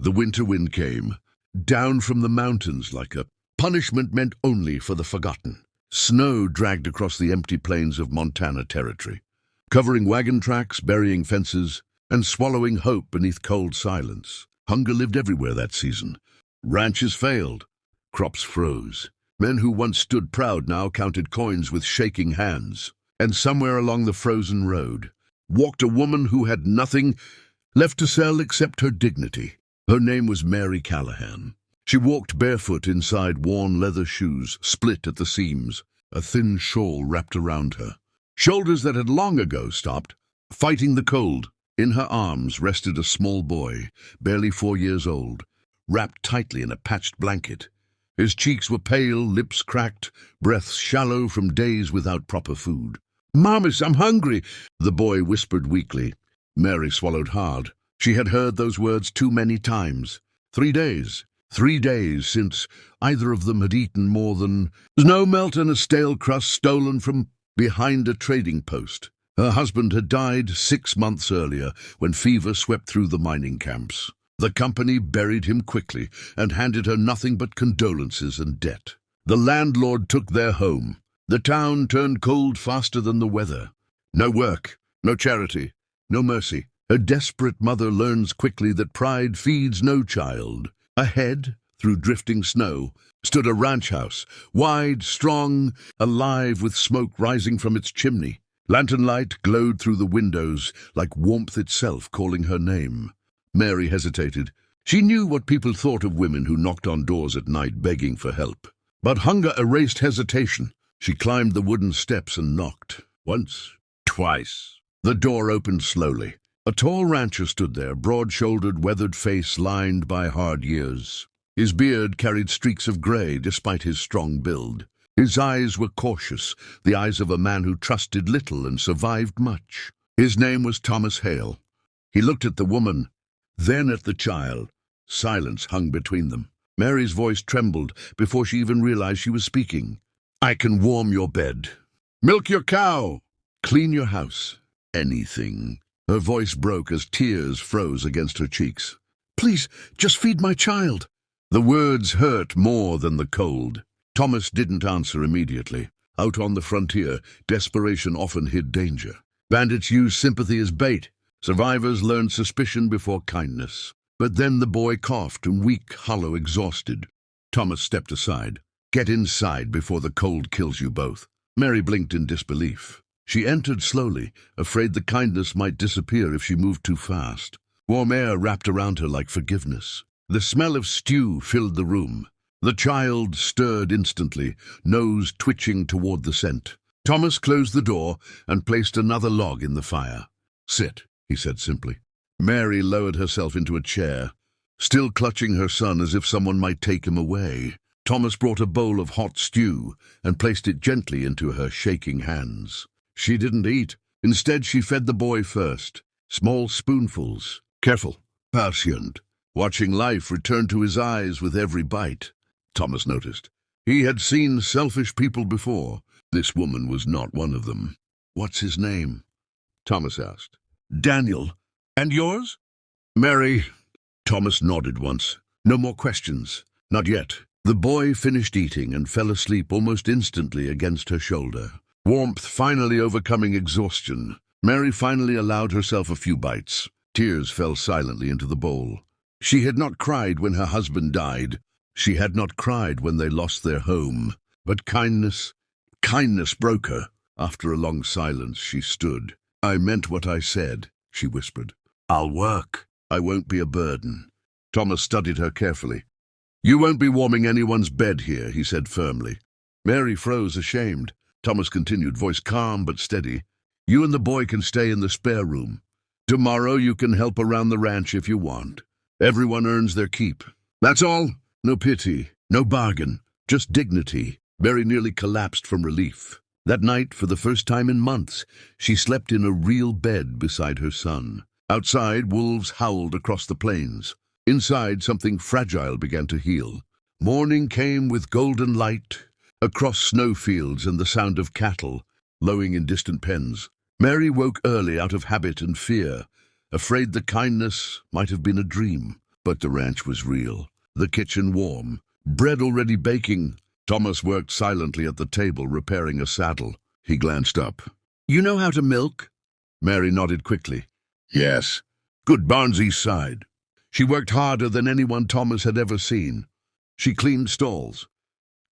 The winter wind came, down from the mountains like a punishment meant only for the forgotten. Snow dragged across the empty plains of Montana Territory, covering wagon tracks, burying fences, and swallowing hope beneath cold silence. Hunger lived everywhere that season. Ranches failed. Crops froze. Men who once stood proud now counted coins with shaking hands. And somewhere along the frozen road walked a woman who had nothing left to sell except her dignity. Her name was Mary Callahan. She walked barefoot inside worn leather shoes, split at the seams, a thin shawl wrapped around her. Shoulders that had long ago stopped, fighting the cold. In her arms rested a small boy, barely 4 years old, wrapped tightly in a patched blanket. His cheeks were pale, lips cracked, breath shallow from days without proper food. "Mamas, I'm hungry," the boy whispered weakly. Mary swallowed hard. She had heard those words too many times. 3 days. 3 days since either of them had eaten more than snow melt and a stale crust stolen from behind a trading post. Her husband had died 6 months earlier when fever swept through the mining camps. The company buried him quickly and handed her nothing but condolences and debt. The landlord took their home. The town turned cold faster than the weather. No work, no charity, no mercy. A desperate mother learns quickly that pride feeds no child. Ahead, through drifting snow, stood a ranch house, wide, strong, alive with smoke rising from its chimney. Lantern light glowed through the windows like warmth itself calling her name. Mary hesitated. She knew what people thought of women who knocked on doors at night begging for help. But hunger erased hesitation. She climbed the wooden steps and knocked. Once, twice. The door opened slowly. A tall rancher stood there, broad-shouldered, weathered face lined by hard years. His beard carried streaks of gray despite his strong build. His eyes were cautious, the eyes of a man who trusted little and survived much. His name was Thomas Hale. He looked at the woman, then at the child. Silence hung between them. Mary's voice trembled before she even realized she was speaking. "I can warm your bed. Milk your cow. Clean your house. Anything." Her voice broke as tears froze against her cheeks. "Please, just feed my child." The words hurt more than the cold. Thomas didn't answer immediately. Out on the frontier, desperation often hid danger. Bandits used sympathy as bait. Survivors learned suspicion before kindness. But then the boy coughed and weak, hollow, exhausted. Thomas stepped aside. "Get inside before the cold kills you both." Mary blinked in disbelief. She entered slowly, afraid the kindness might disappear if she moved too fast. Warm air wrapped around her like forgiveness. The smell of stew filled the room. The child stirred instantly, nose twitching toward the scent. Thomas closed the door and placed another log in the fire. "Sit," he said simply. Mary lowered herself into a chair, still clutching her son as if someone might take him away. Thomas brought a bowl of hot stew and placed it gently into her shaking hands. She didn't eat. Instead, she fed the boy first, small spoonfuls, careful, patient, watching life return to his eyes with every bite. Thomas noticed. He had seen selfish people before. This woman was not one of them. "What's his name?" Thomas asked. "Daniel. And yours?" "Mary." Thomas nodded once. No more questions. Not yet. The boy finished eating and fell asleep almost instantly against her shoulder. Warmth finally overcoming exhaustion. Mary finally allowed herself a few bites. Tears fell silently into the bowl. She had not cried when her husband died. She had not cried when they lost their home. But kindness broke her. After a long silence, she stood. "I meant what I said," she whispered. "I'll work. I won't be a burden." Thomas studied her carefully. "You won't be warming anyone's bed here," he said firmly. Mary froze, ashamed. Thomas continued, voice calm but steady. "You and the boy can stay in the spare room. Tomorrow you can help around the ranch if you want. Everyone earns their keep. That's all. No pity, no bargain, just dignity." Mary nearly collapsed from relief. That night, for the first time in months, she slept in a real bed beside her son. Outside, wolves howled across the plains. Inside, something fragile began to heal. Morning came with golden light, across snowfields and the sound of cattle, lowing in distant pens. Mary woke early out of habit and fear, afraid the kindness might have been a dream. But the ranch was real, the kitchen warm, bread already baking. Thomas worked silently at the table, repairing a saddle. He glanced up. "You know how to milk?" Mary nodded quickly. "Yes." Good, Barnesy sighed. She worked harder than anyone Thomas had ever seen. She cleaned stalls,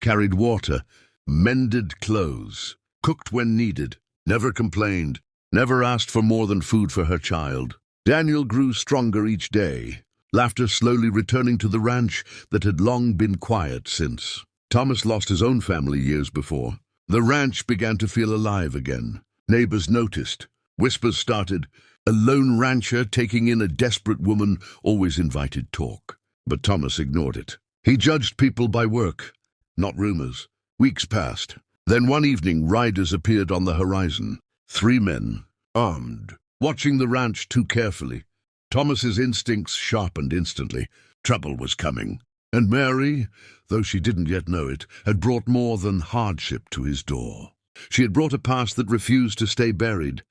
carried water, mended clothes, cooked when needed, never complained, never asked for more than food for her child. Daniel grew stronger each day, laughter slowly returning to the ranch that had long been quiet since Thomas lost his own family years before. The ranch began to feel alive again. Neighbors noticed. Whispers started. A lone rancher taking in a desperate woman always invited talk. But Thomas ignored it. He judged people by work, not rumors. Weeks passed. Then one evening, riders appeared on the horizon. 3 men, armed, watching the ranch too carefully. Thomas's instincts sharpened instantly. Trouble was coming. And Mary, though she didn't yet know it, had brought more than hardship to his door. She had brought a past that refused to stay buried.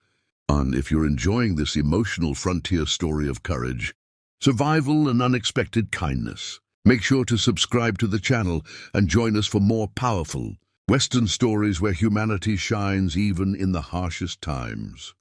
And if you're enjoying this emotional frontier story of courage, survival, and unexpected kindness, make sure to subscribe to the channel and join us for more powerful Western stories where humanity shines even in the harshest times.